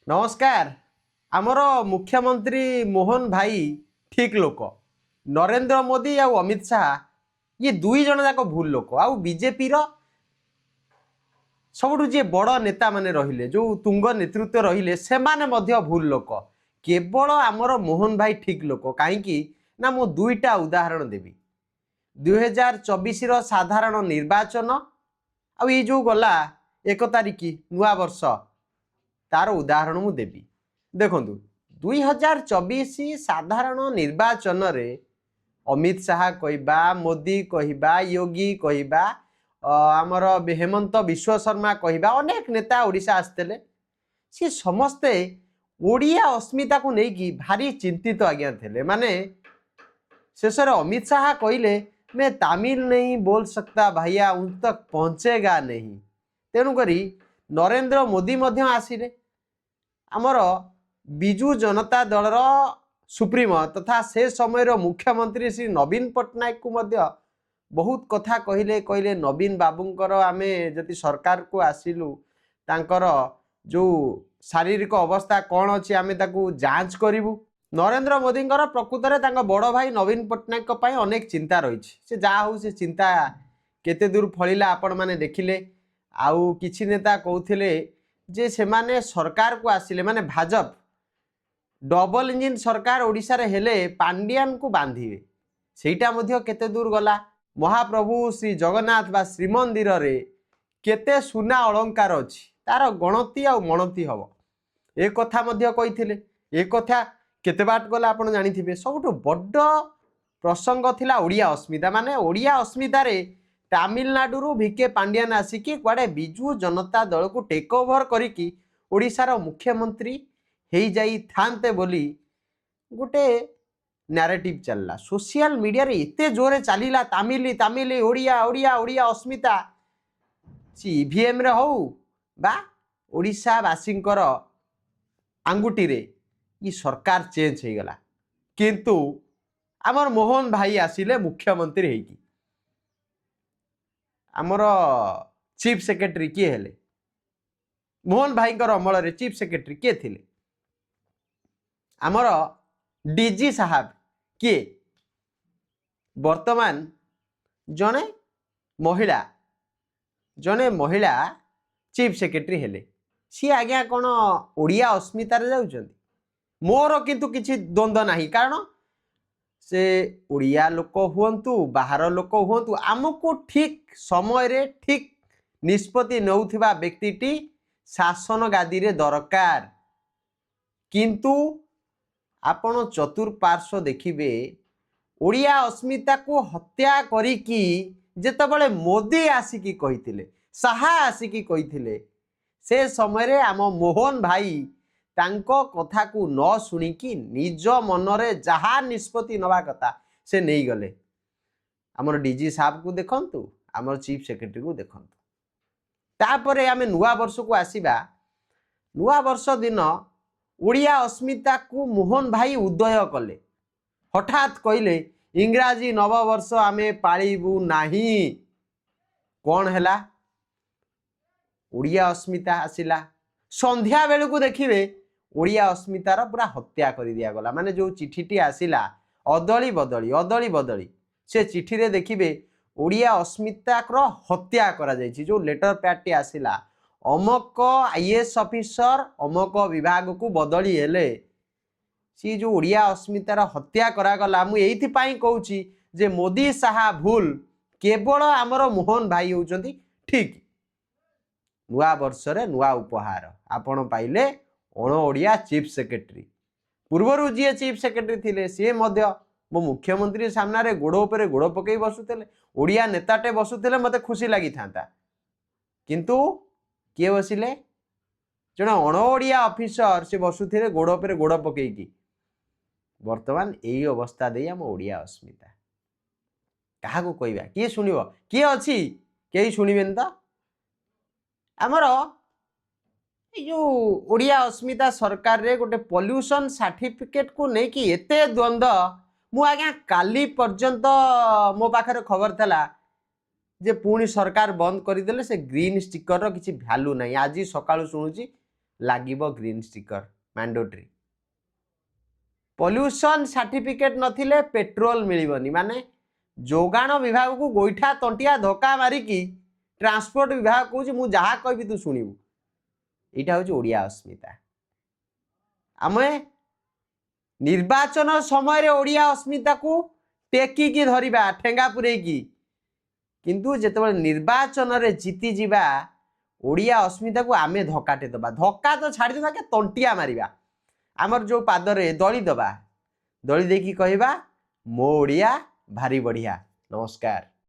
नमस्कार। आमर मुख्यमंत्री मोहन भाई ठीक लोक, नरेंद्र मोदी आ अमित शाह ये दुई जन जाक भूल लोक। आ बीजेपी सबुठ जी बड़ नेता माने रहिले जो तुंग नेतृत्व रहिले से माने मध्य भूल लोक। केवल आमर मोहन भाई ठीक लोक कहीं ना मु दुईटा उदाहरण देवी। 2024 साधारण निर्वाचन आ ये जो गला 1 तारिख नुआ वर्ष तार उदाहरण मु देवी। देखु 2024 साधारण निर्वाचन रे अमित शाह कहबा, मोदी कहबा, योगी कहबा, आमर हेमंत विश्व शर्मा कहबा, अनेक नेता ओडिशा आसते सी समस्ते ओडिया अस्मिता को लेकिन भारी चिंतित आज्ञा थे। माने शेष अमित शाह कहले मैं तमिल नहीं बोल सकता भैया, उन तक पहुंचेगा नहीं। तेणुक नरेंद्र मोदी आसिले आमर बिजु जनता दलर सुप्रीमो तथा से समय मुख्यमंत्री श्री नवीन पट्टनायक को मध्य बहुत कथा कहले कहले नवीन बाबूंकर आमे जति सरकार को आसिलु तांकर जो शारीरिक अवस्था कौन अच्छी आमे ताकू जांच करिवु। नरेंद्र मोदी प्रकृत में बड़ भाई नवीन पट्टनायक अनेक चिंता रही से जहा हो से चिंता केते दूर फलिला आपण माने देखिले। आउ किछि नेता कहते जे से माने सरकार को आसिले माने भाजप डबल इंजिन सरकार ओडिशा रे हेले पांडियान को बांधिवे सेटा मध्य केते दूर गला। महाप्रभु श्री जगन्नाथ बा श्रीमंदिर रे केते सुना अलंकार अछि तार गणति आ मणति हबो ए कथा मध्य कहिथिले। ए कथा केते बाट गला आपण जानिथिबे। सबुठ बड्ड प्रसंग थिला ओडिया अस्मिता। माने ओडिया अस्मिता रे तमिलनाडु भिके पांडियान आसिकी कुआडे बिजु जनता दल को टेक ओवर करिकी ओडिशार मुख्यमंत्री हेई जाई थांते बोली गोटे नैरेटिव चलला। सोशल मीडिया रे एते जोरे चलीला तमिल तमिल ओडिया ओडिया ओडिया अस्मिता सी ईवीएम रे हो बा ओडिशा वासिंकर आंगुटी रे ये सरकार चेंज हो गला। किंतु आमर मोहन भाई आसिले मुख्यमंत्री हेकी आमर चीफ सेक्रेटरी किए हेले मोहन भाई अमल रे चीफ सेक्रेटरी किए थिले आमर डीजी साहब किए वर्तमान जने महिला चीफ सेक्रेटरी हेले सी आज्ञा कौन ओडिया अस्मितार जाउछंती। मोर किंतु किछि द्वंद्व नहीं कारण से ओडिया लोक हुंतु बाहर लोक हुंतु आमको ठीक समय रे ठीक निष्पत्ति नौथिबा व्यक्तिटी शासन गादी रे दरकार। किंतु आपण चतुर्पार्श्व देखिबे ओडिया अस्मिता को हत्या करिकी जेतबेले मोदी आसिकी कहिथिले साहा आसिकी कहिथिले से समय रे आम मोहन भाई तांको कथा को न शुणिकी निज मनरे जहा निष्पत्ति नवा कथा से नहीं गले। आमर डीजी साहब को देखंतु आमर चीफ सेक्रेटरी को देखंतु। तापरे आमे नुआ वर्ष को आसीबा। नुआ वर्ष दिन ओडिया अस्मिता को मोहन भाई उदय कले। हठात कहले इंग्राजी नववर्ष आमे पाळिबु नाही। कौन हैला ओडिया अस्मिता आसिला संध्या बेलू को देखिए ओडिया अस्मितार पूरा हत्या कर दिया गला। माने जो चिठीटी आसिला अदली बदली से चिठी रे देखिए ओडिया अस्मिता हत्या करा जायछि। जो लेटर पैड टी आसिला अमक आईएएस ऑफिसर अमक विभाग को बदली हेले सी जो ओडिया अस्मितार हत्या करा गला। मु एइथि पई कहूची जे मोदी साहा भूल केवल आमर मोहन भाई होउचंती ठीक। नुआ वर्ष रे नुआ उपहार आपण पाइले अण ओडिया चीफ सेक्रेटरी। पूर्वर जी चीफ सेक्रेटरी थिले सी मध्य मो मुख्यमंत्री सामना रे गोड़ उपरे गोड़ पकई बसुते ओडिया नेताटे बसुते मते खुशी लगी था। किंतु किए बसिले जन अण ओडिया ऑफिसर से बसुथिले गोड़ उपरे गोड़ पकईकी। वर्तमान यही अवस्था दे आम ओडिया अस्मिता क्या कहवा किए शुणव किए अच्छी कई शुणवेन तो आमर जो ओडिया अस्मिता सरकार रे गोटे पॉल्यूशन सर्टिफिकेट को लेकिन एते द्वंद्व मु आज्ञा काली पर्यंत मो पाखे खबर थला जे पुणी सरकार बंद करदेले से ग्रीन स्टिकर किसी भ्यालु नहीं। आज सकाळु शुणुची लागिबो green sticker mandatory. Pollution certificate नथिले पेट्रोल मिलबनी माने जोगाण विभाग को गोईठा तंटिया धक्का मारिकी ट्रांसपोर्ट विभाग कहूँ मुझे जहाँ कहबी तू शुणु। यहाँ हूँ ओडिया अस्मिता। आमे निर्वाचन समय ओडिया अस्मिता को टेकिकी धरिबा ठेंगा पुरेकी किंतु जेतेबेले निर्वाचन रे जीती जीवा ओडिया अस्मिता को आमे धक्काटे दबा। धक्का तो छाड़ी देबा के तंटिया मारिबा आमर जो पादरे दली दबा दली देकी कहबा मो ओडिया भारी बढ़िया। नमस्कार।